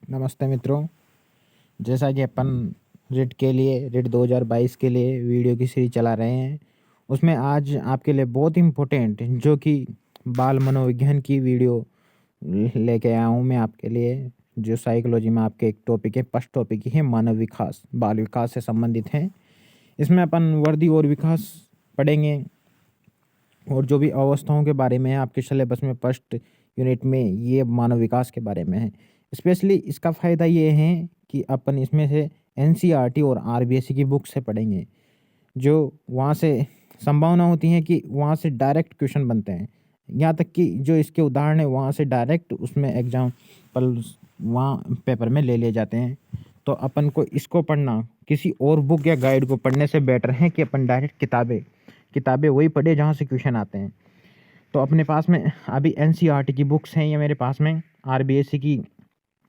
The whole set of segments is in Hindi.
नमस्ते मित्रों। जैसा कि अपन रिट 2022 के लिए वीडियो की सीरीज चला रहे हैं, उसमें आज आपके लिए बहुत इम्पोर्टेंट जो कि बाल मनोविज्ञान की वीडियो लेके आया हूँ मैं आपके लिए। जो साइकोलॉजी में आपके एक टॉपिक है, फर्स्ट टॉपिक है मानव विकास, बाल विकास से संबंधित है। इसमें अपन वर्दी और विकास पढ़ेंगे और जो भी अवस्थाओं के बारे में है आपके सिलेबस में फर्स्ट यूनिट में ये मानव विकास के बारे में है। स्पेशली इसका फ़ायदा ये है कि अपन इसमें से एनसीईआरटी और आरबीएससी की बुक से पढ़ेंगे, जो वहाँ से संभावना होती है कि वहाँ से डायरेक्ट क्वेश्चन बनते हैं। यहाँ तक कि जो इसके उदाहरण है वहाँ से डायरेक्ट उसमें एग्जाम्पल वहाँ पेपर में ले लिए जाते हैं। तो अपन को इसको पढ़ना किसी और बुक या गाइड को पढ़ने से बेटर है कि अपन डायरेक्ट किताबें वही पढ़े जहाँ से क्वेश्चन आते हैं। तो अपने पास में अभी एनसीईआरटी की बुक्स हैं, ये मेरे पास में आरबीएससी की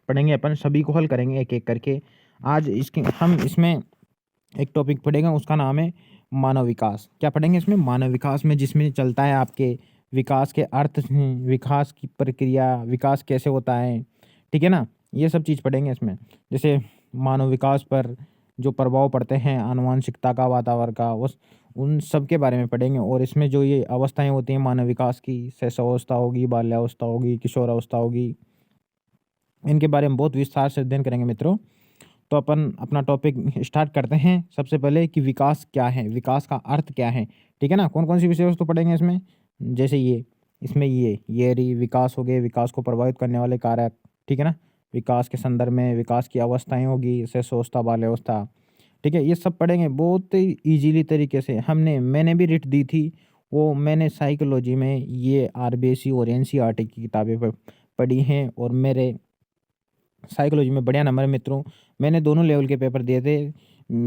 पढ़ेंगे, अपन सभी को हल करेंगे एक एक करके। आज हम इसमें एक टॉपिक पढ़ेंगे, उसका नाम है मानव विकास। क्या पढ़ेंगे इसमें? मानव विकास में जिसमें चलता है आपके विकास के अर्थ, विकास की प्रक्रिया, विकास कैसे होता है, ठीक है ना। ये सब चीज़ पढ़ेंगे इसमें। जैसे मानव विकास पर जो प्रभाव पड़ते हैं आनुवंशिकता का, वातावरण का, उन सब के बारे में पढ़ेंगे। और इसमें जो ये अवस्थाएं होती हैं मानव विकास की, शैशवावस्था होगी, बाल्यावस्था होगी, किशोरावस्था होगी, इनके बारे में बहुत विस्तार से अध्ययन करेंगे मित्रों। तो अपन अपना टॉपिक स्टार्ट करते हैं। सबसे पहले कि विकास क्या है, विकास का अर्थ क्या है, ठीक है ना। कौन कौन सी विषय वस्तु पढ़ेंगे इसमें? जैसे इसमें ये रही विकास हो गए, विकास को प्रभावित करने वाले कारक, ठीक है ना। विकास के संदर्भ में विकास की अवस्थाएं होगी, शैशवावस्था, बाल्यावस्था, ठीक है। ये सब पढ़ेंगे बहुत ईजीली तरीके से। मैंने भी रिट दी थी, वो मैंने साइकोलॉजी में ये आरबीएससी और एनसीईआरटी की किताबें पढ़ी हैं और मेरे साइकोलॉजी में बढ़िया नंबर है मित्रों। मैंने दोनों लेवल के पेपर दिए थे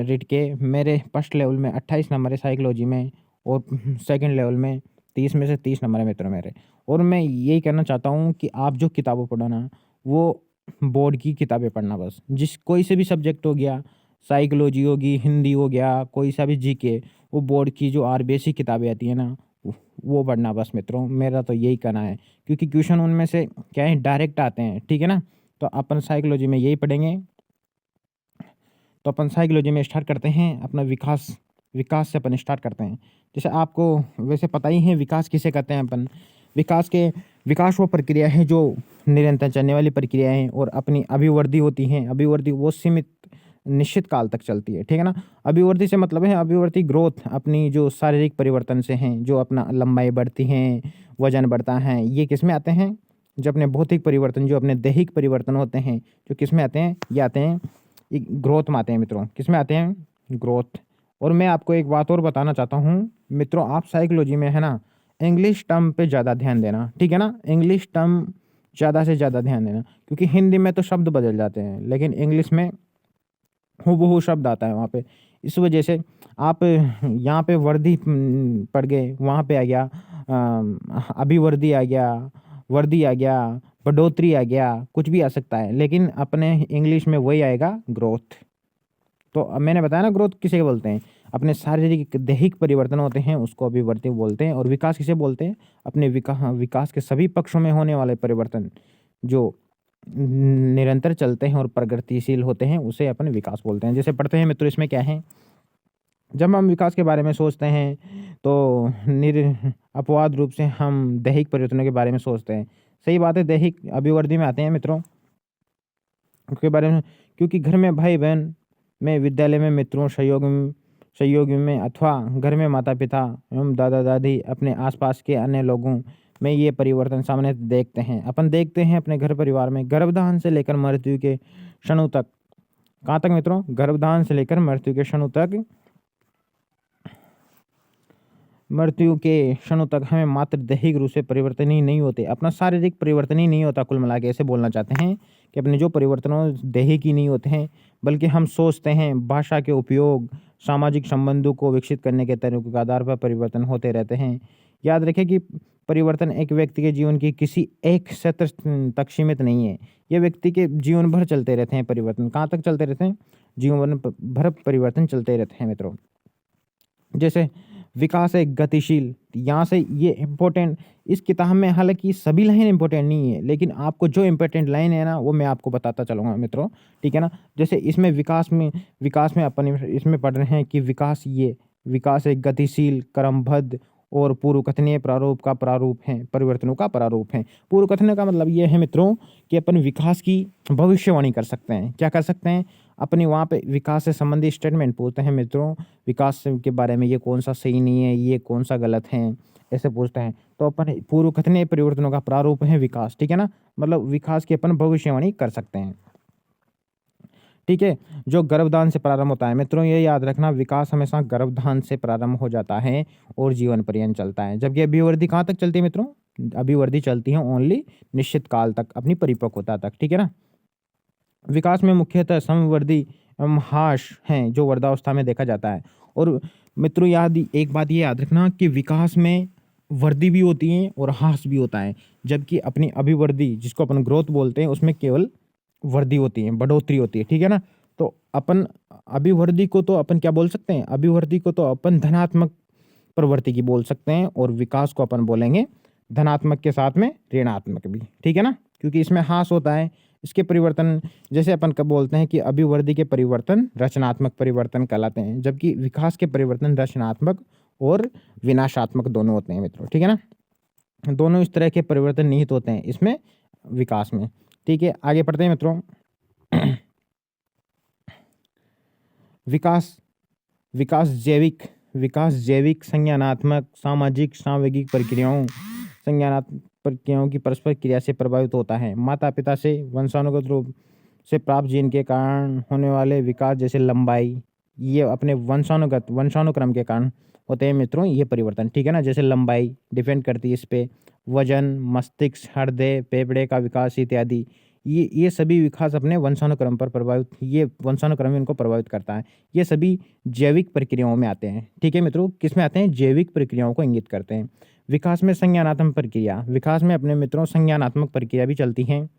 रिट के। मेरे फर्स्ट लेवल में 28 नंबर है साइकोलॉजी में और सेकंड लेवल में 30 में से 30 नंबर है मित्रों मेरे। और मैं यही कहना चाहता हूँ कि आप जो किताबें पढ़ो ना, वो बोर्ड की किताबें पढ़ना बस। कोई से भी सब्जेक्ट हो गया, साइकोलॉजी होगी, हिंदी हो गया, कोई सा भी जीके, वो बोर्ड की जो आरबीएससी किताबें आती है ना, वो पढ़ना बस मित्रों। मेरा तो यही कहना है, क्योंकि क्वेश्चन उनमें से क्या है, डायरेक्ट आते हैं, ठीक है ना। तो अपन साइकोलॉजी में यही पढ़ेंगे। तो अपन साइकोलॉजी में स्टार्ट करते हैं अपना विकास से अपन स्टार्ट करते हैं। जैसे आपको वैसे पता ही है विकास किसे कहते हैं अपन। विकास वो प्रक्रिया है जो निरंतर चलने वाली प्रक्रिया है और अपनी अभिवृद्धि होती है। अभिवृद्धि वो सीमित निश्चित काल तक चलती है, ठीक है ना। अभिवृद्धि से मतलब है अभिवृद्धि ग्रोथ, अपनी जो शारीरिक परिवर्तन से हैं, जो अपना लंबाई बढ़ती है, वजन बढ़ता है। ये किस में आते हैं? जो अपने भौतिक परिवर्तन, जो अपने दैहिक परिवर्तन होते हैं, जो किस में आते हैं? ये आते हैं ग्रोथ में आते हैं मित्रों। किस में आते हैं? ग्रोथ। और मैं आपको एक बात और बताना चाहता हूँ मित्रों, आप साइकोलॉजी में है ना, इंग्लिश टर्म पे ज़्यादा ध्यान देना, ठीक है ना। इंग्लिश टर्म ज़्यादा से ज़्यादा ध्यान देना, क्योंकि हिंदी में तो शब्द बदल जाते हैं लेकिन इंग्लिश में हूबहू शब्द आता है वहाँ पे। इस वजह से आप यहाँ पे वर्दी पढ़ गए, वहाँ पे आ गया अभिवर्दी आ गया, वर्दी आ गया, बढ़ोतरी आ गया, कुछ भी आ सकता है, लेकिन अपने इंग्लिश में वही आएगा, ग्रोथ। तो अब मैंने बताया ना, ग्रोथ किसे बोलते हैं? अपने शारीरिक दैहिक परिवर्तन होते हैं उसको अभिवर्ती बोलते हैं। और विकास किसे बोलते हैं? अपने विकास के सभी पक्षों में होने वाले परिवर्तन जो निरंतर चलते हैं और प्रगतिशील होते हैं, उसे अपन विकास बोलते हैं। जैसे पढ़ते हैं मित्रों, इसमें क्या है, जब हम विकास के बारे में सोचते हैं तो अपवाद रूप से हम दैहिक परिवर्तनों के बारे में सोचते हैं। सही बात है, दैहिक अभिवृद्धि में आते हैं मित्रों उसके बारे में, क्योंकि घर में भाई बहन में, विद्यालय में मित्रों, सहयोगी में, अथवा घर में माता पिता एवं दादा दादी, अपने आसपास के अन्य लोगों में ये परिवर्तन सामने देखते हैं। अपन देखते हैं अपने घर परिवार में, गर्भधान से लेकर मृत्यु के क्षणों तक। कहाँ तक मित्रों? गर्भधान से लेकर मृत्यु के क्षणों तक हमें मात्र दैहिक रूप से परिवर्तन ही नहीं होते, अपना शारीरिक परिवर्तन ही नहीं होता। कुल मिला के ऐसे बोलना चाहते हैं कि अपने जो परिवर्तन दैहिक ही नहीं होते हैं, बल्कि हम सोचते हैं, भाषा के उपयोग, सामाजिक संबंधों को विकसित करने के तरीकों के आधार पर परिवर्तन होते रहते हैं। याद रखें कि परिवर्तन एक व्यक्ति के जीवन की किसी एक क्षेत्र तक सीमित नहीं है, ये व्यक्ति के जीवन भर चलते रहते हैं। परिवर्तन कहाँ तक चलते रहते हैं? जीवन भर परिवर्तन चलते रहते हैं मित्रों। जैसे विकास एक गतिशील, यहाँ से ये इम्पोर्टेंट, इस किताब में हालांकि सभी लाइन इम्पोर्टेंट नहीं है, लेकिन आपको जो इम्पोर्टेंट लाइन है ना वो मैं आपको बताता चलूँगा मित्रों, ठीक है ना। जैसे इसमें विकास में अपन इसमें पढ़ रहे हैं कि विकास एक गतिशील, क्रमबद्ध और पूर्वकथनीय प्रारूप का प्रारूप है, परिवर्तनों का प्रारूप है। पूर्वकथन का मतलब ये है मित्रों कि अपन विकास की भविष्यवाणी कर सकते हैं। क्या कर सकते हैं? अपनी वहाँ पे विकास से संबंधित स्टेटमेंट पूछते हैं मित्रों, विकास के बारे में ये कौन सा सही नहीं है, ये कौन सा गलत है, ऐसे पूछते हैं। तो अपन पूर्वकथनीय परिवर्तनों का प्रारूप है विकास, ठीक है ना। मतलब विकास की अपन भविष्यवाणी कर सकते हैं, ठीक है। जो गर्भधान से प्रारंभ होता है मित्रों, ये याद रखना, विकास हमेशा गर्भधान से प्रारंभ हो जाता है और जीवन पर्यंत चलता है। जबकि अभिवृद्धि कहाँ तक चलती है मित्रों? अभिवृद्धि चलती है ओनली निश्चित काल तक, अपनी परिपक्वता तक, ठीक है ना। विकास में मुख्यतः समवर्धी एवं हाश हैं जो वर्धावस्था में देखा जाता है। और मित्रों एक बात ये याद रखना कि विकास में वृद्धि भी होती है और हास भी होता है, जबकि अपनी अभिवृद्धि जिसको अपन ग्रोथ बोलते हैं उसमें केवल वृद्धि होती है, बढ़ोतरी होती है, ठीक है ना। तो अपन अभिवृद्धि को तो अपन क्या बोल सकते हैं? अभिवृद्धि को तो अपन धनात्मक प्रवृत्ति की बोल सकते हैं, और विकास को अपन बोलेंगे धनात्मक के साथ में ऋणात्मक भी, ठीक है ना, क्योंकि इसमें हास होता है। इसके परिवर्तन, जैसे अपन कब बोलते हैं कि अभिवृद्धि के परिवर्तन रचनात्मक परिवर्तन कहलाते हैं, जबकि विकास के परिवर्तन रचनात्मक और विनाशात्मक दोनों होते हैं मित्रों, ठीक है ना। दोनों इस तरह के परिवर्तन निहित होते हैं इसमें विकास में, ठीक है। आगे पढ़ते हैं मित्रों। विकास जैविक संज्ञानात्मक सामाजिक सांवेगिक प्रक्रियाओं की परस्पर क्रिया से प्रभावित होता है। माता पिता से वंशानुगत रूप से प्राप्त जीन के कारण होने वाले विकास, जैसे लंबाई, ये अपने वंशानुक्रम के कारण होते हैं मित्रों ये परिवर्तन, ठीक है ना। जैसे लंबाई डिपेंड करती है इस पे, वजन, मस्तिष्क, हृदय, फेफड़े का विकास इत्यादि, ये सभी विकास अपने वंशानुक्रम पर प्रभावित, ये वंशानुक्रम इनको प्रभावित करता है। ये सभी जैविक प्रक्रियाओं में आते हैं, ठीक है मित्रों। किस में आते हैं? जैविक प्रक्रियाओं को इंगित करते हैं। विकास में संज्ञानात्मक प्रक्रिया, विकास में अपने मित्रों संज्ञानात्मक प्रक्रिया भी चलती हैं।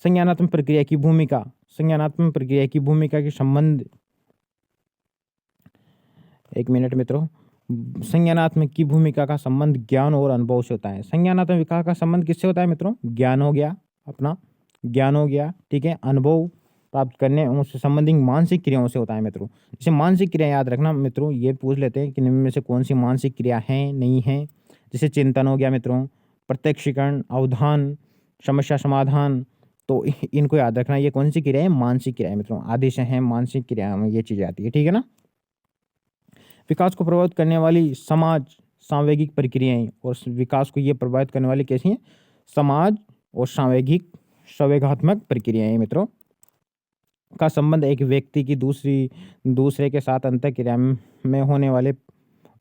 संज्ञानात्मक प्रक्रिया की भूमिका के संबंध, एक मिनट मित्रों, संज्ञानात्मक की भूमिका का संबंध ज्ञान और अनुभव से होता है। संज्ञानात्मक विकास का संबंध किससे होता है मित्रों? ज्ञान हो गया, ठीक है। अनुभव प्राप्त करने उससे संबंधित मानसिक क्रियाओं से होता है मित्रों। जैसे मानसिक क्रिया याद रखना मित्रों, ये पूछ लेते हैं कि निम्न में से कौन सी मानसिक क्रिया है, नहीं है। जैसे चिंतन हो गया मित्रों, प्रत्यक्षीकरण, अवधान, समस्या समाधान, तो इनको याद रखना, ये कौन सी क्रिया है? मानसिक क्रिया है मित्रों। आदेश है मानसिक क्रिया में ये चीजें आती है, ठीक है ना। विकास को प्रभावित करने वाली समाज सांवेगिक प्रक्रियाएं, और विकास को ये प्रभावित करने वाली कैसी हैं? समाज और संवेगात्मक प्रक्रियाएं मित्रों का संबंध एक व्यक्ति की दूसरे के साथ अंतःक्रिया में होने वाले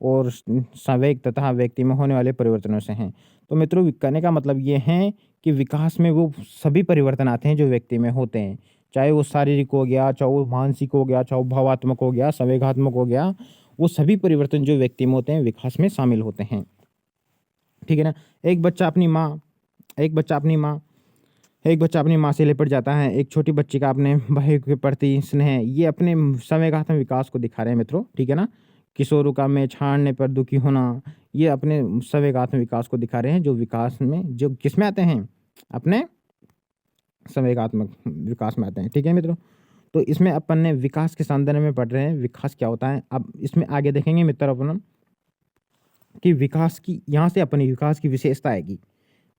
और संवेग तथा व्यक्ति में होने वाले परिवर्तनों से हैं। तो मित्रों कहने का मतलब ये है कि विकास में वो सभी परिवर्तन आते हैं जो व्यक्ति में होते हैं, चाहे वो शारीरिक हो गया, चाहे वो मानसिक हो गया, चाहे वो भावात्मक हो गया, संवेगात्मक हो गया, वो सभी परिवर्तन जो व्यक्ति में होते हैं विकास में शामिल होते हैं, ठीक है ना। एक बच्चा अपनी माँ से लिपट जाता है। एक छोटी बच्ची का अपने भाई के प्रति स्नेह, ये अपने संवेगात्मक विकास को दिखा रहे हैं मित्रों, ठीक है ना। किशोरों का में छाड़ने पर दुखी होना, ये अपने संवेगात्मक विकास को दिखा रहे हैं, जो विकास में जो किस में आते हैं? अपने संवेगात्मक विकास में आते हैं, ठीक है मित्रों। तो इसमें अपन ने विकास के संदर्भ में पढ़ रहे हैं विकास क्या होता है। अब इसमें आगे देखेंगे मित्र अपन कि विकास की, यहाँ से अपनी विकास की विशेषता आएगी।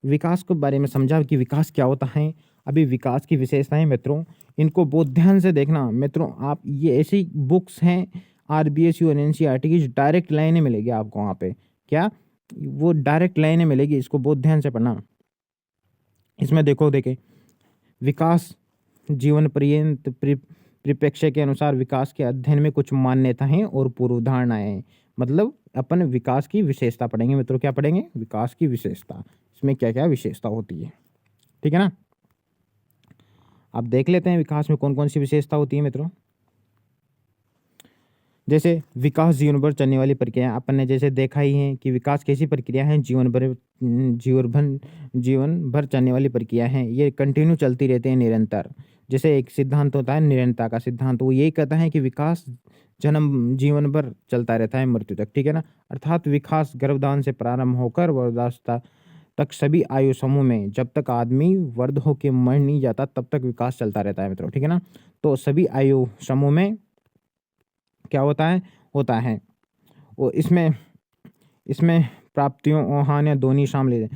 विकास के बारे में समझा कि विकास क्या होता है। अभी विकास की विशेषताएं मित्रों, इनको बहुत ध्यान से देखना मित्रों। आप ये ऐसी बुक्स हैं RBSU और NCERT की, डायरेक्ट लाइनें मिलेगी आपको वहाँ पे, क्या वो डायरेक्ट लाइनें मिलेगी, इसको बहुत ध्यान से पढ़ना। इसमें देखे विकास जीवन पर्यंत परिप्रेक्ष्य के अनुसार विकास के अध्ययन में कुछ मान्यताएं और पूर्वधारणाएं, मतलब अपन विकास की विशेषता पढ़ेंगे मित्रों। क्या पढ़ेंगे? विकास की विशेषता, इसमें क्या क्या विशेषता होती है, ठीक है ना। अब देख लेते हैं विकास में कौन कौन सी विशेषता होती है मित्रों। जैसे विकास जीवन भर चलने वाली प्रक्रिया, अपन ने जैसे देखा ही है कि विकास कैसी प्रक्रिया है? जीवन भर चलने वाली प्रक्रिया है, ये कंटिन्यू चलती रहती है निरंतर। जैसे एक सिद्धांत होता है निरंतरता का सिद्धांत, वो यही कहता है कि विकास जन्म जीवन भर चलता रहता है मृत्यु तक, ठीक है ना। अर्थात विकास गर्भधान से प्रारंभ होकर वृद्धावस्था तक सभी आयु समूह में जब तक आदमी वृद्ध होकर मर नहीं जाता तब तक विकास चलता रहता है मित्रों, ठीक है ना। तो सभी आयु समूह में क्या होता है वो इसमें इसमें प्राप्तियों और हानियाँ दोनों शामिल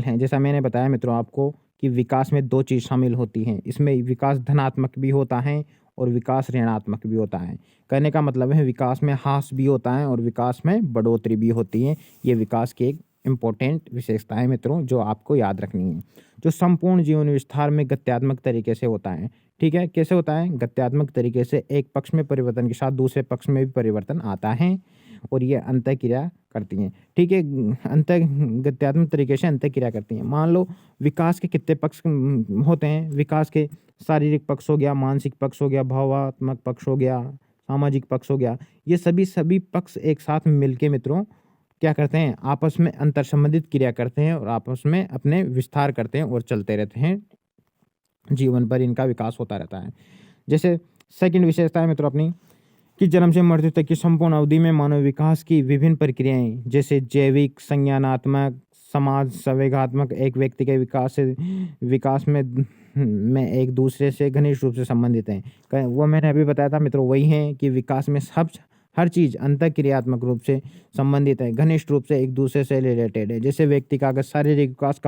हैं। जैसा मैंने बताया मित्रों आपको कि विकास में दो चीज़ शामिल होती हैं। इसमें विकास धनात्मक भी होता है और विकास ऋणात्मक भी होता है। कहने का मतलब है विकास में ह्रास भी होता है और विकास में बढ़ोतरी भी होती है। ये विकास की एक इम्पोर्टेंट विशेषता है मित्रों जो आपको याद रखनी है। जो संपूर्ण जीवन विस्तार में गत्यात्मक तरीके से होता है, ठीक है। कैसे होता है? गत्यात्मक तरीके से एक पक्ष में परिवर्तन के साथ दूसरे पक्ष में भी परिवर्तन आता है और ये अंतःक्रिया करती हैं, ठीक है। गत्यात्मक तरीके से अंतःक्रिया करती हैं। मान लो विकास के कितने पक्ष होते हैं? विकास के शारीरिक पक्ष हो गया, मानसिक पक्ष हो गया, भावात्मक पक्ष हो गया, सामाजिक पक्ष हो गया। ये सभी पक्ष एक साथ मिलके मित्रों क्या करते हैं? आपस में अंतर संबंधित क्रिया करते हैं और आपस में अपने विस्तार करते हैं और चलते रहते हैं। जीवन भर इनका विकास होता रहता है। जैसे सेकंड विशेषता है मित्रों अपनी कि जन्म से मृत्यु तक की संपूर्ण अवधि में मानव विकास की विभिन्न प्रक्रियाएं जैसे जैविक, संज्ञानात्मक, समाज संवेगात्मक एक व्यक्ति के विकास में एक दूसरे से घनिष्ठ रूप से संबंधित हैं। वो मैंने अभी बताया था मित्रों, वही है कि विकास में हर चीज़ अंतःक्रियात्मक रूप से संबंधित है, घनिष्ठ रूप से एक दूसरे से रिलेटेड है। जैसे व्यक्ति का अगर शारीरिक विकास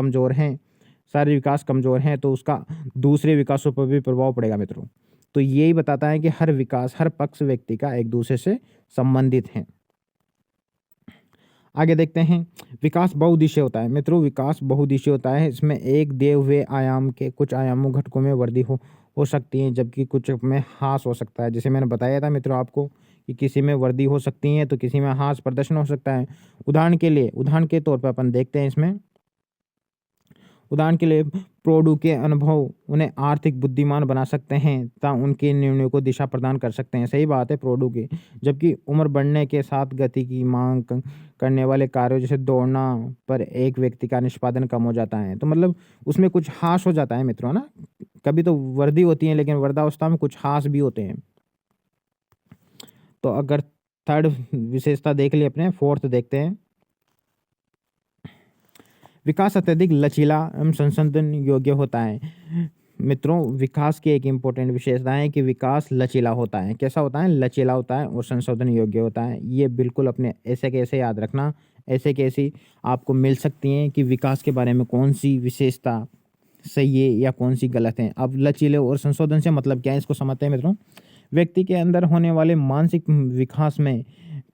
कमज़ोर है तो उसका दूसरे विकासों पर भी प्रभाव पड़ेगा मित्रों। तो यही बताता है कि हर पक्ष व्यक्ति का एक दूसरे से संबंधित है। आगे देखते हैं, विकास बहुदिशीय होता है मित्रों। विकास बहुदिशीय होता है। इसमें एक दिए हुए आयाम के कुछ आयामों घटकों में वृद्धि हो सकती है जबकि कुछ में ह्रास हो सकता है। जैसे मैंने बताया था मित्रों आपको कि किसी में वृद्धि हो सकती है तो किसी में ह्रास प्रदर्शन हो सकता है। उदाहरण के तौर पर अपन देखते हैं इसमें, उदाहरण के लिए प्रोडू के अनुभव उन्हें आर्थिक बुद्धिमान बना सकते हैं तथा उनके निर्णयों को दिशा प्रदान कर सकते हैं। सही बात है प्रोडू की। जबकि उम्र बढ़ने के साथ गति की मांग करने वाले कार्यों जैसे दौड़ना पर एक व्यक्ति का निष्पादन कम हो जाता है। तो मतलब उसमें कुछ ह्रास हो जाता है मित्रों ना। कभी तो वृद्धि होती है लेकिन वृद्धावस्था में कुछ ह्रास भी होते हैं। तो अगर थर्ड विशेषता देख ली अपने, फोर्थ देखते हैं, विकास अत्यधिक लचीला एवं संशोधन योग्य होता है मित्रों। विकास की एक इम्पोर्टेंट विशेषता है कि विकास लचीला होता है। कैसा होता है? लचीला होता है और संशोधन योग्य होता है। ये बिल्कुल अपने ऐसे कैसे याद रखना, ऐसे कैसी आपको मिल सकती हैं कि विकास के बारे में कौन सी विशेषता सही है या कौन सी गलत है। अब लचीले और संशोधन से मतलब क्या है इसको समझते हैं मित्रों। व्यक्ति के अंदर होने वाले मानसिक विकास में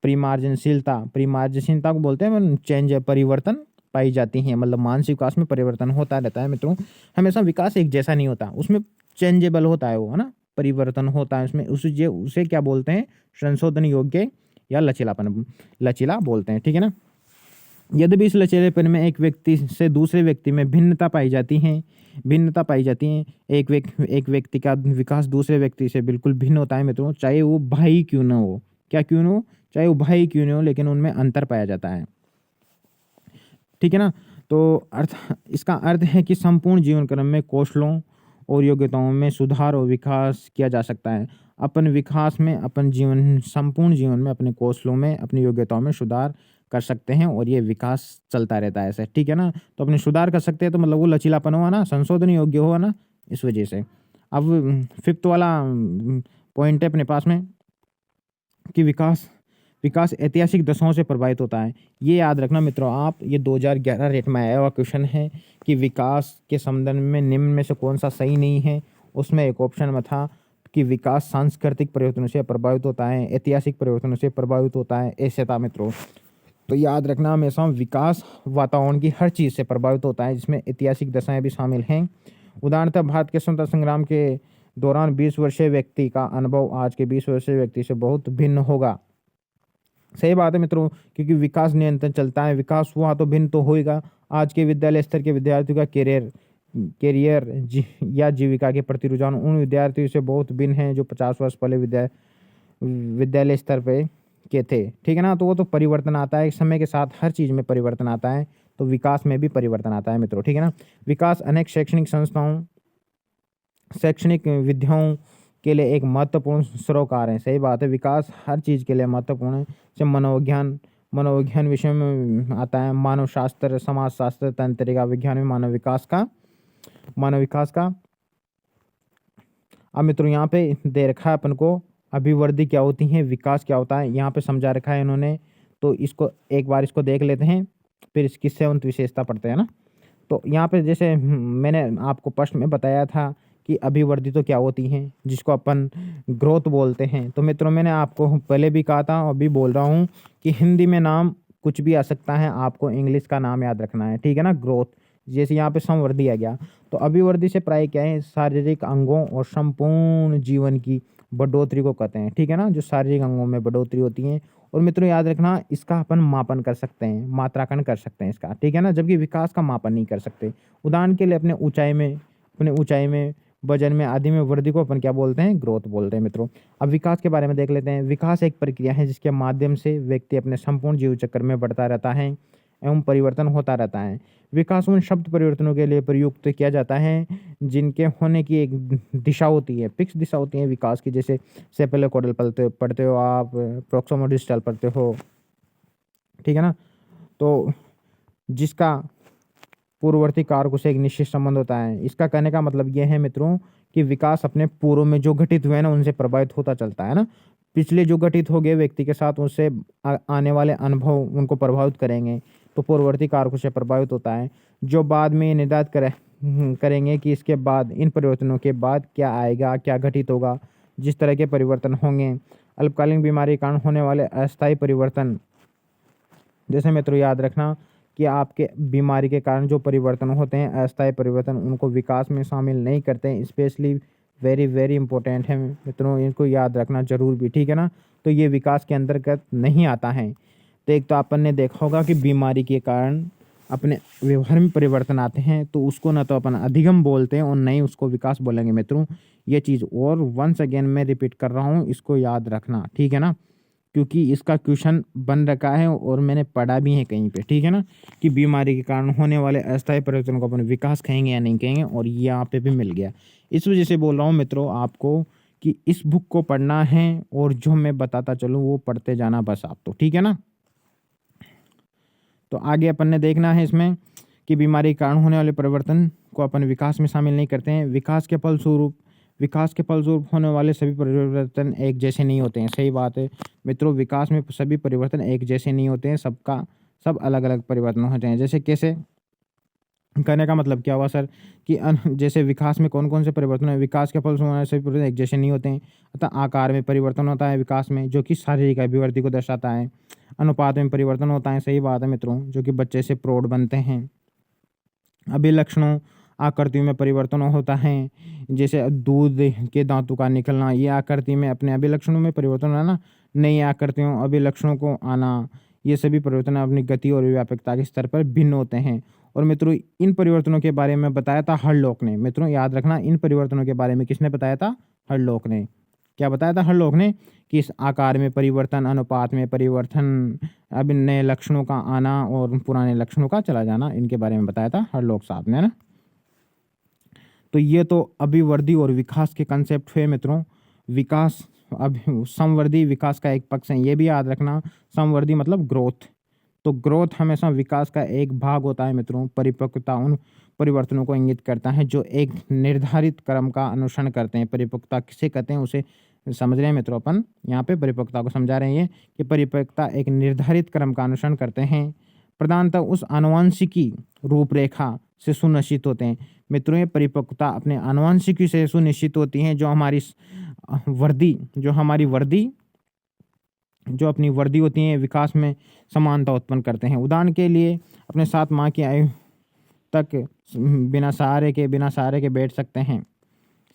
परिमार्जनशीलता को बोलते हैं चेंज, परिवर्तन पाई जाती हैं। मतलब मानसिक विकास में परिवर्तन होता रहता है मित्रों। हमेशा विकास एक जैसा नहीं होता, उसमें चेंजेबल होता है वो, है ना, परिवर्तन होता है उसमें। उसे क्या बोलते हैं? संशोधन योग्य या लचीला बोलते हैं, ठीक है ना। यद्यपि इस लचीलेपन में एक व्यक्ति से दूसरे व्यक्ति में भिन्नता पाई जाती है। एक व्यक्ति का विकास दूसरे व्यक्ति से बिल्कुल भिन्न होता है मित्रों, चाहे वो भाई क्यों ना हो। क्या क्यों ना हो? चाहे वो भाई क्यों ना हो, लेकिन उनमें अंतर पाया जाता है, ठीक है ना। तो इसका अर्थ है कि संपूर्ण जीवन क्रम में कौशलों और योग्यताओं में सुधार और विकास किया जा सकता है। संपूर्ण जीवन में अपने कौशलों में, अपनी योग्यताओं में सुधार कर सकते हैं और ये विकास चलता रहता है ऐसे, ठीक है ना। तो अपने सुधार कर सकते हैं तो मतलब वो लचीलापन हुआ ना, संशोधन योग्य हुआ ना, इस वजह से। अब फिफ्थ वाला पॉइंट है अपने पास में कि विकास ऐतिहासिक दशाओं से प्रभावित होता है। ये याद रखना मित्रों आप, ये 2011 रेट में आया हुआ क्वेश्चन है कि विकास के संदर्भ में निम्न में से कौन सा सही नहीं है। उसमें एक ऑप्शन में था कि विकास सांस्कृतिक परिवर्तनों से प्रभावित होता है, ऐतिहासिक परिवर्तनों से प्रभावित होता है, ऐसे था मित्रों। तो याद रखना हमेशा विकास वातावरण की हर चीज़ से प्रभावित होता है, जिसमें ऐतिहासिक दशाएं भी शामिल हैं। उदाहरणतः भारत के स्वतंत्रता संग्राम के दौरान 20 वर्षीय व्यक्ति का अनुभव आज के 20 वर्षीय व्यक्ति से बहुत भिन्न होगा। सही बात है मित्रों, क्योंकि विकास निरंतर चलता है। विकास हुआ तो भिन्न तो होएगा। आज के विद्यालय स्तर के विद्यार्थियों का कैरियर या जीविका के प्रति रुझान उन विद्यार्थियों से बहुत भिन्न है जो 50 वर्ष पहले विद्यालय स्तर पे के थे, ठीक है ना। तो वो तो परिवर्तन आता है, समय के साथ हर चीज़ में परिवर्तन आता है, तो विकास में भी परिवर्तन आता है मित्रों, ठीक है ना। विकास अनेक शैक्षणिक संस्थाओं, शैक्षणिक विधाओं के लिए एक महत्वपूर्ण सरोकार है। सही बात है, विकास हर चीज़ के लिए महत्वपूर्ण है। जैसे मनोविज्ञान विषय में आता है, मानव शास्त्र, समाज शास्त्र, तंत्रिका विज्ञान में मानव विकास का। अब मित्रों यहाँ पे दे रखा है अपन को अभिवृद्धि क्या होती है, विकास क्या होता है, यहाँ पे समझा रखा है इन्होंने। तो इसको एक बार इसको देख लेते हैं, फिर इसकी 7th विशेषता पढ़ते हैं ना। तो यहाँ पे जैसे मैंने आपको प्रश्न में बताया था कि अभिवृद्धि तो क्या होती है, जिसको अपन ग्रोथ बोलते हैं। तो मित्रों मैंने आपको पहले भी कहा था, अभी बोल रहा हूँ कि हिंदी में नाम कुछ भी आ सकता है, आपको इंग्लिश का नाम याद रखना है, ठीक है ना। ग्रोथ, जैसे यहाँ पे समृद्धि आ गया। तो अभिवृद्धि से प्राय क्या है, शारीरिक अंगों और संपूर्ण जीवन की बढ़ोतरी को कहते हैं, ठीक है ना। जो शारीरिक अंगों में बढ़ोतरी होती है। और मित्रों याद रखना, इसका अपन मापन कर सकते हैं, मात्रांकन कर सकते हैं इसका, ठीक है ना, जबकि विकास का मापन नहीं कर सकते। उदाहरण के लिए अपने ऊंचाई में, वजन में आदि में वृद्धि को अपन क्या बोलते हैं, ग्रोथ बोलते हैं मित्रों। अब विकास के बारे में देख लेते हैं। विकास एक प्रक्रिया है जिसके माध्यम से व्यक्ति अपने संपूर्ण जीव चक्र में बढ़ता रहता है एवं परिवर्तन होता रहता है। विकास उन शब्द परिवर्तनों के लिए प्रयुक्त किया जाता है जिनके होने की एक दिशा होती है, फिक्स दिशा होती है विकास की। जैसे सेफेलोकोडल पढ़ते हो आप, प्रोक्सोमोडिस्टल पढ़ते हो, ठीक है ना। तो जिसका पूर्ववर्ती कारकों से एक निश्चित संबंध होता है। इसका कहने का मतलब यह है मित्रों कि विकास अपने पूर्व में जो घटित हुए ना उनसे प्रभावित होता चलता है ना। पिछले जो घटित हो गए व्यक्ति के साथ, उससे आने वाले अनुभव उनको प्रभावित करेंगे, तो पूर्ववर्ती कारकों से प्रभावित होता है। जो बाद में निर्धारित करेंगे कि इसके बाद, इन परिवर्तनों के बाद क्या आएगा, क्या घटित होगा, जिस तरह के परिवर्तन होंगे। अल्पकालीन बीमारी के कारण होने वाले अस्थायी परिवर्तन, जैसे मित्रों याद रखना कि आपके बीमारी के कारण जो परिवर्तन होते हैं, अस्थायी परिवर्तन, उनको विकास में शामिल नहीं करते हैं। स्पेशली वेरी इंपॉर्टेंट है मित्रों, इनको याद रखना जरूर भी, ठीक है ना। तो ये विकास के अंतर्गत नहीं आता है। तो एक तो अपन ने देखा होगा कि बीमारी के कारण अपने व्यवहार में परिवर्तन आते हैं, तो उसको ना तो अपन अधिगम बोलते हैं और न ही उसको विकास बोलेंगे मित्रों। ये चीज़ और वंस अगेन मैं रिपीट कर रहा हूँ, इसको याद रखना, ठीक है ना, क्योंकि इसका क्वेश्चन बन रखा है और मैंने पढ़ा भी है कहीं पे, ठीक है ना, कि बीमारी के कारण होने वाले अस्थायी परिवर्तन को अपन विकास कहेंगे या नहीं कहेंगे, और ये यहाँ पे भी मिल गया। इस वजह से बोल रहा हूँ मित्रों आपको कि इस बुक को पढ़ना है और जो मैं बताता चलूँ वो पढ़ते जाना बस आप, तो ठीक है ना। तो आगे अपन ने देखना है इसमें कि बीमारी के कारण होने वाले परिवर्तन को अपन विकास में शामिल नहीं करते हैं। विकास के फलस्वरूप होने वाले सभी परिवर्तन एक जैसे नहीं होते हैं। सही बात है मित्रों, विकास में सभी परिवर्तन एक जैसे नहीं होते हैं, सब अलग अलग परिवर्तन होते हैं। जैसे कैसे, कहने का मतलब क्या हुआ सर कि जैसे विकास में कौन कौन से परिवर्तन है, विकास के फलस्वरूप होने वाले सभी परिवर्तन एक जैसे नहीं होते हैं। अतः आकार में परिवर्तन होता है विकास में, जो कि शारीरिक अभिवृद्धि को दर्शाता है। अनुपात में परिवर्तन होता है, सही बात है मित्रों, जो कि बच्चे से प्रौढ़ बनते हैं। अभिलक्षणों, आकृति में परिवर्तन होता है, जैसे दूध के दांतों का निकलना, ये आकृति में अपने अभिलक्षणों में परिवर्तन आना, नई आकृतियों अभिलक्षणों को आना, ये सभी परिवर्तन अपनी गति और व्यापकता के स्तर पर भिन्न होते हैं। और मित्रों इन परिवर्तनों के बारे में बताया था हरलॉक ने। मित्रों याद रखना, इन परिवर्तनों के बारे में किसने बताया था, हरलॉक ने। क्या बताया था हरलॉक ने, कि इस आकार में परिवर्तन, अनुपात में परिवर्तन, अब नए लक्षणों का आना और पुराने लक्षणों का चला जाना, इनके बारे में बताया था हरलॉक साहब ने ना। तो ये तो अभिवृद्धि और विकास के कंसेप्ट हुए मित्रों। विकास, अब समवर्धी विकास का एक पक्ष है, ये भी याद रखना। समवर्धी मतलब ग्रोथ, तो ग्रोथ हमेशा विकास का एक भाग होता है मित्रों। परिपक्वता उन परिवर्तनों को इंगित करता है जो एक निर्धारित क्रम का अनुसरण करते हैं। परिपक्वता किसे कहते हैं उसे समझ रहे हैं मित्रों, अपन यहाँ पे परिपक्वता को समझा रहे हैं कि परिपक्वता एक निर्धारित क्रम का अनुसरण करते हैं, प्रधानतः उस आनुवंशिकी रूपरेखा से सुनिश्चित होते हैं। मित्रों ये परिपक्वता अपने आनुवंशिकी से सुनिश्चित होती हैं, जो हमारी वर्दी जो अपनी वर्दी होती है विकास में समानता उत्पन्न करते हैं। उदाहरण के लिए अपने 7 माह की आयु तक बिना सहारे के बैठ सकते हैं।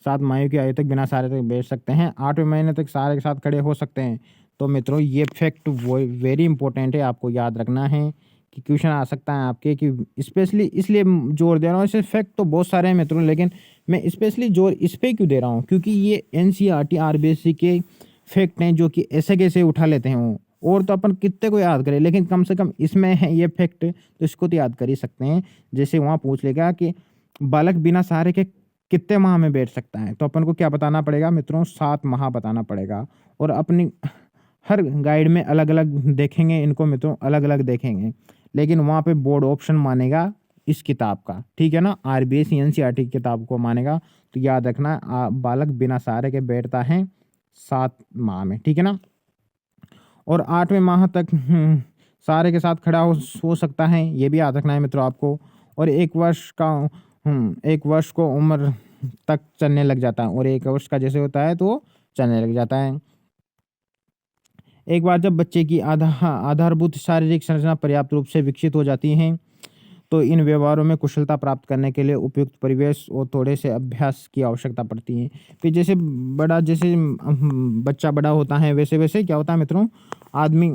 7 माह की आयु तक बिना सहारे तक बैठ सकते हैं, 8वें महीने तक सहारे के साथ खड़े हो सकते हैं। तो मित्रों ये फैक्ट वो वेरी इंपॉर्टेंट है, आपको याद रखना है कि क्वेश्चन आ सकता है आपके, कि स्पेशली इसलिए जोर दे रहा हूँ। ऐसे फैक्ट तो बहुत सारे हैं मित्रों, लेकिन मैं स्पेशली जोर इस पर क्यों दे रहा हूँ, क्योंकि ये NCERT RBSC के फैक्ट हैं जो कि ऐसे कैसे उठा लेते हैं वो, और तो अपन कितने को याद करें, लेकिन कम से कम इसमें है ये फैक्ट, तो इसको तो याद कर ही सकते हैं। जैसे वहाँ पूछ लेगा कि बालक बिना सहारे के कितने माह में बैठ सकता है, तो अपन को क्या बताना पड़ेगा मित्रों, 7 माह बताना पड़ेगा। और अपनी हर गाइड में अलग अलग देखेंगे इनको मित्रों, अलग अलग देखेंगे, लेकिन वहाँ पे बोर्ड ऑप्शन मानेगा इस किताब का, ठीक है ना, RBI NCERT की किताब को मानेगा। तो याद रखना, बालक बिना सहारे के बैठता है 7 माह में, ठीक है ना। और 8वें माह तक सहारे के साथ खड़ा हो सकता है, ये भी याद रखना है मित्रों आपको। और 1 वर्ष को उम्र तक चलने लग जाता है, और 1 वर्ष का जैसे होता है तो वो चलने लग जाता है। एक बार जब बच्चे की आधारभूत शारीरिक संरचना पर्याप्त रूप से विकसित हो जाती है, तो इन व्यवहारों में कुशलता प्राप्त करने के लिए उपयुक्त परिवेश और थोड़े से अभ्यास की आवश्यकता पड़ती है। फिर जैसे बच्चा बड़ा होता है, वैसे वैसे क्या होता है मित्रों, आदमी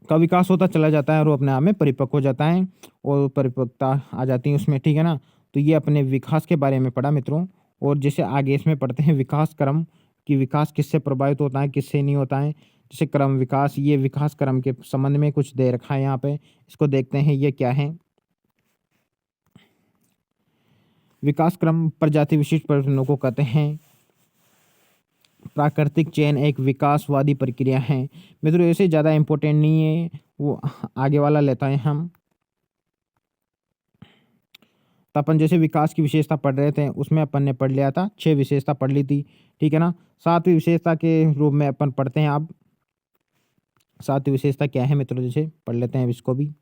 का विकास होता चला जाता है और वो अपने आप में परिपक्व हो जाता है और परिपक्वता आ जाती है उसमें, ठीक है ना। तो ये अपने विकास के बारे में पढ़ा मित्रों। और जैसे आगे इसमें पढ़ते हैं विकास क्रम, कि विकास किससे प्रभावित होता है, किससे नहीं होता है। जैसे क्रम विकास, ये विकास क्रम के संबंध में कुछ दे रखा है यहाँ पे, इसको देखते हैं ये क्या है। विकास क्रम प्रजाति विशिष्ट परिवर्तनों को कहते हैं। प्राकृतिक चयन एक विकासवादी प्रक्रिया है मित्रों, ऐसे ज़्यादा इम्पोर्टेंट नहीं है, वो आगे वाला लेता है हम। तो अपन जैसे विकास की विशेषता पढ़ रहे थे, उसमें अपन ने पढ़ लिया था, 6 विशेषता पढ़ ली थी, ठीक है ना। 7वीं विशेषता के रूप में अपन पढ़ते हैं अब। 7वीं विशेषता क्या है मित्रों, जैसे पढ़ लेते हैं इसको भी,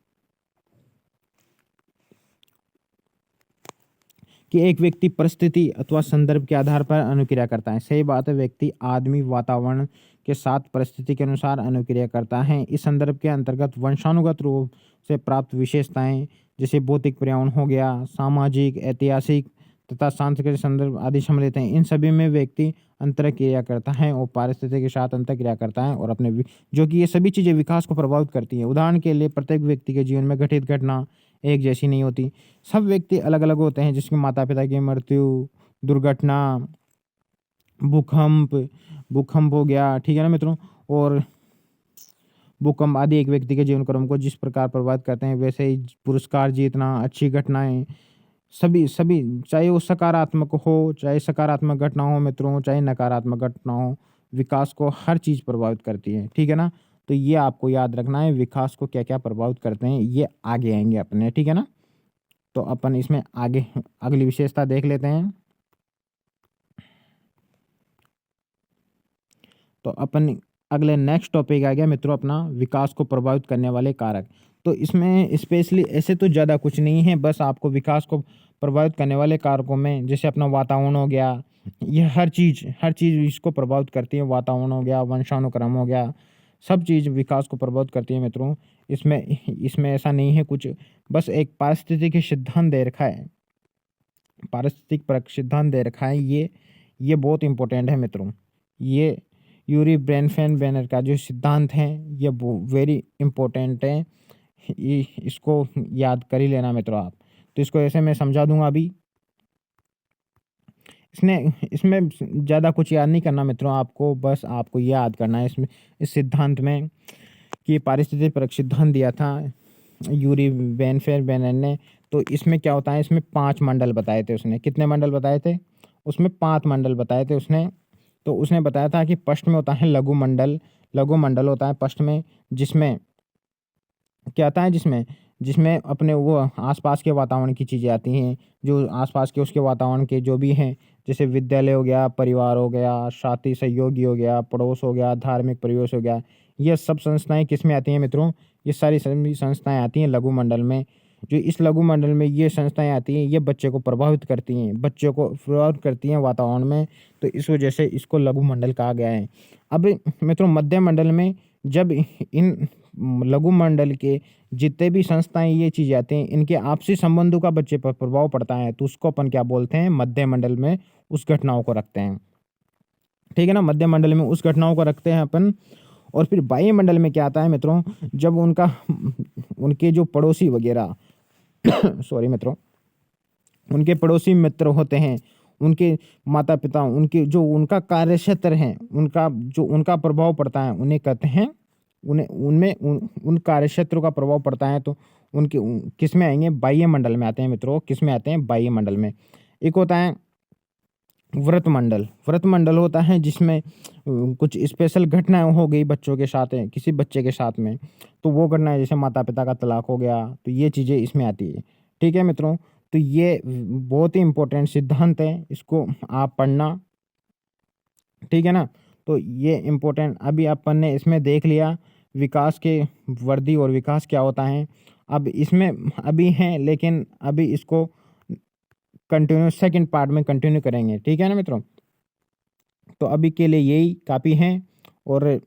कि एक व्यक्ति परिस्थिति अथवा संदर्भ के आधार पर अनुक्रिया करता है। सही बात है, व्यक्ति आदमी वातावरण के साथ परिस्थिति के अनुसार अनुक्रिया करता है। इस संदर्भ के अंतर्गत वंशानुगत रूप से प्राप्त विशेषताएं, जैसे भौतिक पर्यावरण हो गया, सामाजिक, ऐतिहासिक तथा सांस्कृतिक संदर्भ आदि सम्मिलित हैं। इन सभी में व्यक्ति अंतरक्रिया करता है और पारिस्थितिकी के साथ अंतरक्रिया करता है, और अपने जो कि ये सभी चीज़ें विकास को प्रभावित करती हैं। उदाहरण के लिए प्रत्येक व्यक्ति के जीवन में घटित घटना एक जैसी नहीं होती, सब व्यक्ति अलग अलग होते हैं, जिसके माता पिता की मृत्यु, दुर्घटना, भूकंप भूकंप हो गया, ठीक है ना मित्रों। और भूकंप आदि एक व्यक्ति के जीवन क्रम को जिस प्रकार प्रभावित करते हैं, वैसे ही पुरस्कार जीतना, अच्छी घटनाएं, सभी सभी, चाहे वो सकारात्मक हो, चाहे सकारात्मक घटना हो मित्रों, चाहे नकारात्मक घटना हो, विकास को हर चीज़ प्रभावित करती है, ठीक है ना। तो ये आपको याद रखना है, विकास को क्या क्या प्रभावित करते हैं, ये आगे आएंगे अपने, ठीक है ना। तो अपन इसमें आगे अगली विशेषता देख लेते हैं। तो अपन अगले नेक्स्ट टॉपिक आ गया मित्रों अपना, विकास को प्रभावित करने वाले कारक। तो इसमें स्पेशली ऐसे तो ज़्यादा कुछ नहीं है, बस आपको विकास को प्रभावित करने वाले कारकों में जैसे अपना वातावरण हो गया, ये हर चीज़ इसको प्रभावित करती है। वातावरण हो गया, वंशानुक्रम हो गया, सब चीज़ विकास को प्रभावित करती है मित्रों। इसमें ऐसा नहीं है कुछ, बस एक पारिस्थितिक सिद्धांत दे रखा है, पारिस्थितिक परक सिद्धांत दे रखा है। ये बहुत इंपॉर्टेंट है मित्रों। ये यूरी ब्रेनफेन बैनर का जो सिद्धांत है, ये वेरी इंपॉर्टेंट है, इसको याद कर ही लेना मित्रों आप। तो इसको ऐसे मैं समझा दूंगा अभी। इसमें ज़्यादा कुछ याद नहीं करना मित्रों आपको, बस आपको ये याद करना है इसमें, इस सिद्धांत में, कि पारिस्थितिक परक सिद्धांत दिया था यूरी ब्रेनफेन बैनर ने। तो इसमें क्या होता है, इसमें 5 मंडल बताए थे उसने। कितने मंडल बताए थे उसमें? 5 मंडल बताए थे उसने। तो उसने बताया था कि फर्स्ट में होता है लघु मंडल होता है फर्स्ट में, जिसमें क्या आता है, जिसमें अपने वो आसपास के वातावरण की चीज़ें आती हैं, जो आसपास के उसके वातावरण के जो भी हैं, जैसे विद्यालय हो गया, परिवार हो गया, साथी सहयोगी हो गया, पड़ोस हो गया, धार्मिक परिवेश हो गया। ये सब संस्थाएं किस में आती हैं मित्रों? ये सारी सभी संस्थाएं आती हैं लघु मंडल में। जो इस लघु मंडल में ये संस्थाएं आती हैं, ये बच्चे को प्रभावित करती हैं, बच्चों को प्रभावित करती हैं वातावरण में। तो इस वजह से इसको लघु मंडल कहा गया है। अब मित्रों मध्य मंडल में जब इन लघु मंडल के जितने भी संस्थाएं ये चीज़ें आती हैं, इनके आपसी संबंधों का बच्चे पर प्रभाव पड़ता है, तो उसको अपन क्या बोलते हैं? मध्य मंडल में उस घटनाओं को रखते हैं, ठीक है ना। मध्य मंडल में उस घटनाओं को रखते हैं अपन। और फिर बाह्य मंडल में क्या आता है मित्रों? जब उनके जो पड़ोसी वगैरह सॉरी मित्रों, उनके पड़ोसी मित्र होते हैं, उनके माता पिता, उनके जो उनका कार्य क्षेत्र है, उनका प्रभाव पड़ता है, उन्हें कहते हैं, उन कार्य क्षेत्रों का प्रभाव पड़ता है, तो किस में आएंगे? बाह्य मंडल में आते हैं मित्रों। किस में आते हैं? बाह्य मंडल में। एक होता है व्रत मंडल। व्रत मंडल होता है जिसमें कुछ स्पेशल घटनाएं हो गई बच्चों के साथ है, किसी बच्चे के साथ में, तो वो घटनाएं जैसे माता पिता का तलाक हो गया, तो ये चीज़ें इसमें आती है। ठीक है मित्रों, तो ये बहुत ही इंपॉर्टेंट सिद्धांत है, इसको आप पढ़ना। ठीक है ना। तो ये इम्पोर्टेंट अभी अपन ने इसमें देख लिया विकास के वर्दी और विकास क्या होता है। अब इसमें अभी है, लेकिन अभी इसको कंटिन्यू सेकंड पार्ट में कंटिन्यू करेंगे। ठीक है ना मित्रों। तो अभी के लिए यही काफ़ी है, और